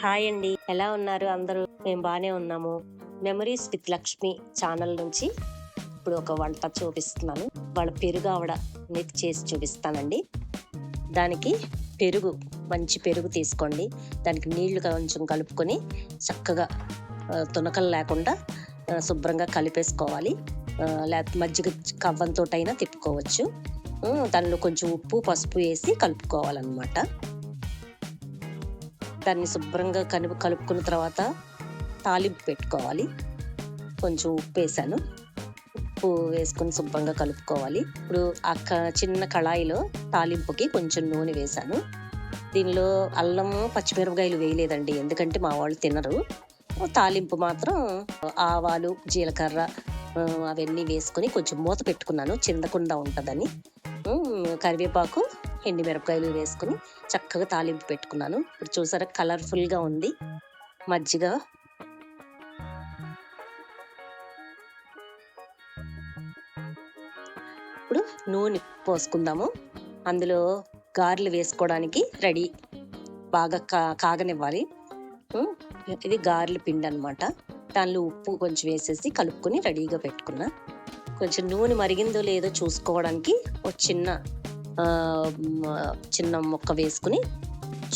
Hi అండి, ఎలా ఉన్నారు అందరూ? మేము బాగానే ఉన్నాము. మెమరీస్ విత్ లక్ష్మి ఛానల్ నుంచి ఇప్పుడు ఒక వంట చూపిస్తున్నాను. వాళ్ళ పెరుగు ఆవిడ నెత్తి చేసి చూపిస్తానండి. దానికి మంచి పెరుగు తీసుకోండి. దానికి నీళ్లు కొంచెం కలుపుకొని చక్కగా తునకలు లేకుండా శుభ్రంగా కలిపేసుకోవాలి. లేకపోతే మజ్జిగ కవ్వంతోటైనా తిప్పుకోవచ్చు. దానిలో కొంచెం ఉప్పు పసుపు వేసి కలుపుకోవాలన్నమాట. దాన్ని శుభ్రంగా కలుపుకున్న తర్వాత తాలింపు పెట్టుకోవాలి. కొంచెం ఉప్పు వేసాను. ఉప్పు వేసుకొని శుభ్రంగా కలుపుకోవాలి. ఇప్పుడు చిన్న కళాయిలో తాలింపుకి కొంచెం నూనె వేసాను. దీనిలో అల్లము పచ్చిమిరపకాయలు వేయలేదండి, ఎందుకంటే మా వాళ్ళు తినరు. తాలింపు మాత్రం ఆవాలు జీలకర్ర అవన్నీ వేసుకొని కొంచెం మూత పెట్టుకున్నాను, చిందకుండా ఉంటుందని. కరివేపాకు ఎండుమిరపకాయలు వేసుకుని చక్కగా తాలింపు పెట్టుకున్నాను. ఇప్పుడు చూసారా, కలర్ఫుల్గా ఉంది. మజ్జిగ ఇప్పుడు నూనె పోసుకుందాము. అందులో గారెలు వేసుకోవడానికి రెడీ, బాగా కాగనివ్వాలి. ఇది గారెల పిండి అనమాట. దానిలో ఉప్పు కొంచెం వేసేసి కలుపుకొని రెడీగా పెట్టుకున్నా. కొంచెం నూనె మరిగిందో లేదో చూసుకోవడానికి ఒక చిన్న ముక్క వేసుకుని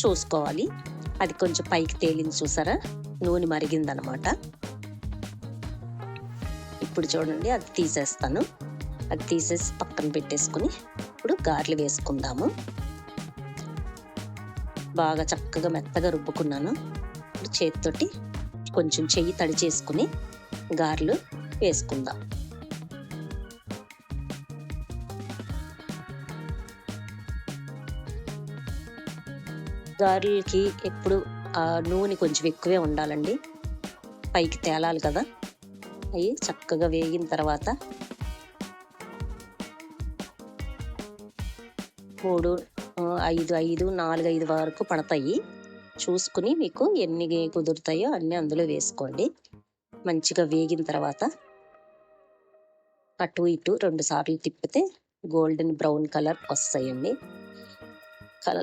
చూసుకోవాలి. అది కొంచెం పైకి తేలింది, చూసారా, నూనె మరిగిందనమాట. ఇప్పుడు చూడండి, అది తీసేస్తాను. అది తీసేసి పక్కన పెట్టేసుకుని ఇప్పుడు గారెలు వేసుకుందాము. బాగా చక్కగా మెత్తగా రుబ్బుకున్నాను. ఇప్పుడు చేతితోటి కొంచెం చెయ్యి తడి చేసుకుని గారెలు వేసుకుందాం. గారెలకి ఎప్పుడు నూనె కొంచెం ఎక్కువే ఉండాలండి, పైకి తేలాలి కదా. అవి చక్కగా వేగిన తర్వాత 4-5 వరకు పడతాయి. చూసుకుని మీకు ఎన్ని కుదురుతాయో అన్నీ అందులో వేసుకోండి. మంచిగా వేగిన తర్వాత అటు ఇటు 2 సార్లు తిప్పితే గోల్డెన్ బ్రౌన్ కలర్ వస్తాయండి.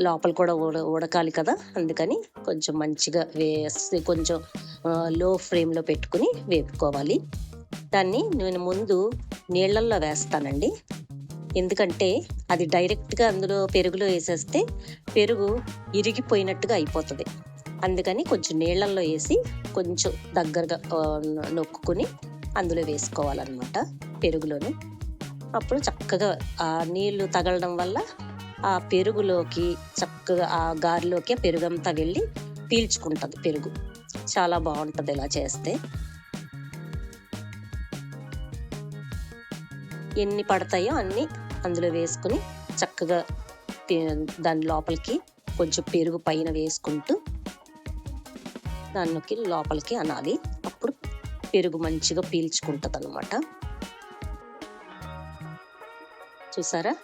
లోపల కూడా ఉడకాలి కదా, అందుకని కొంచెం మంచిగా వేసి కొంచెం లో ఫ్లేమ్లో పెట్టుకుని వేపుకోవాలి. దాన్ని నేను ముందు నీళ్ళల్లో వేస్తానండి, ఎందుకంటే అది డైరెక్ట్గా అందులో పెరుగులో వేసేస్తే పెరుగు ఇరిగిపోయినట్టుగా అయిపోతుంది. అందుకని కొంచెం నీళ్ళల్లో వేసి కొంచెం దగ్గరగా నొక్కుని అందులో వేసుకోవాలన్నమాట, పెరుగులోని. అప్పుడు చక్కగా ఆ నీళ్లు తగలడం వల్ల ఆ పెరుగులోకి చక్కగా ఆ గారెలోకి పెరుగంతా వెళ్ళి పీల్చుకుంటుంది. పెరుగు చాలా బాగుంటుంది ఇలా చేస్తే. ఎన్ని పడతాయో అన్ని అందులో వేసుకుని చక్కగా దాని లోపలికి కొంచెం పెరుగు పైన వేసుకుంటూ దానికి లోపలికి అనాలి. అప్పుడు పెరుగు మంచిగా పీల్చుకుంటుంది అన్నమాట. చూసారా,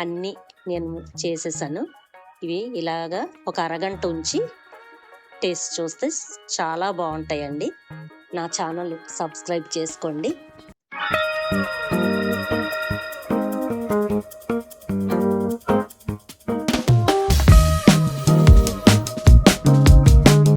అన్నీ నేను చేసేసాను. ఇవి ఇలాగా ఒక అరగంట ఉంచి టేస్ట్ చూస్తే చాలా బాగుంటాయండి. నా ఛానల్ సబ్స్క్రైబ్ చేసుకోండి.